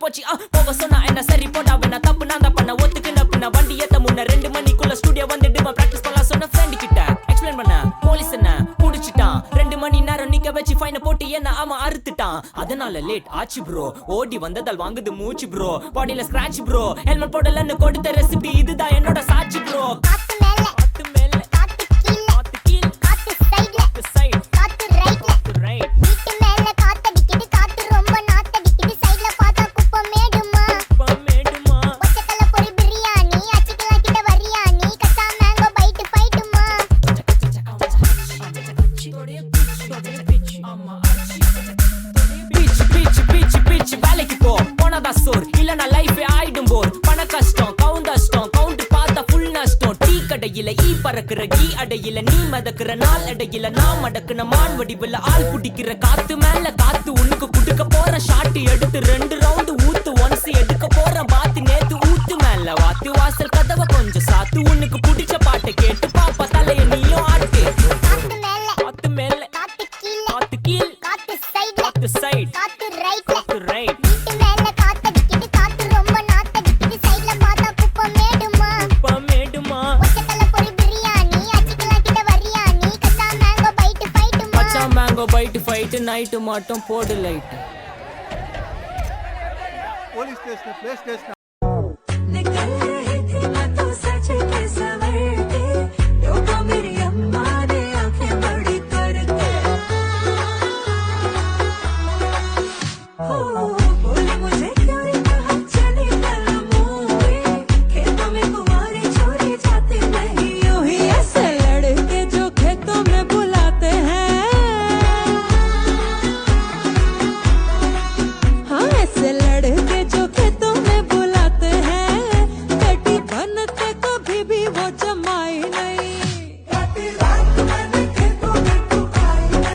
போச்சு போக சொன்னா என்ன சரி போட்டா வேணா தப்பு நான் தான் பண்ண ஒத்துக்குன பின்ன வண்டி ஏத்த முன்ன 2 மணிக்குள்ள ஸ்டுடியோ வந்துட்டு பிராக்டிஸ் பண்ணலாம் சொன்ன ஃப்ரெண்ட் கிட்ட எக்ஸ்பிளைன் பண்ண போலீஸ் என்ன புடிச்சிட்டான் 2 மணி நேரம் நிக்க வச்சு ஃபைன போட்டு என்ன அவன் அறுத்துட்டான் அதனால லேட் ஆச்சு ப்ரோ ஓடி வந்ததால் வாங்குது மூச்சு ப்ரோ பாடியில ஸ்கிராட்ச் ப்ரோ ஹெல்மெட் போடலன்னு கொடுத்த ரெசிபி இதுதான் என்னோட சாட்சி ப்ரோ வேலைக்கு போ போனதா சோர் இல்லனா லைஃபே ஆயிடும் போர் பண கஷ்டம் கவுண்ட் பார்த்தா ஃபுல் நஷ்டம் டீ கடையில ஈ பறக்குற கீ அடையில நீ மதக்குற நாள் அடையில நான் மடக்குன மான் வடிவுல ஆள் குடிக்கிற காத்து மேல காத்து உனக்கு குடுக்க போற ஷாட் எடுத்து 2 ரவுண்ட் ஊத்து ஒன்ஸ் எடுக்க போற பாத்து நேத்து ஊத்து மேல வாத்து வாசல் கதவை கொஞ்சம் சாத்து உனக்கு பிடிச்ச பாட்டை கேட்டு பாப்பா தலைய நீயும் ஆட்டு காத்து மேல காத்து கீழ் காத்து சைடு காத்து right mango byte fight night மட்டும் போடு லைட் போலீஸ் ஸ்டேஷன்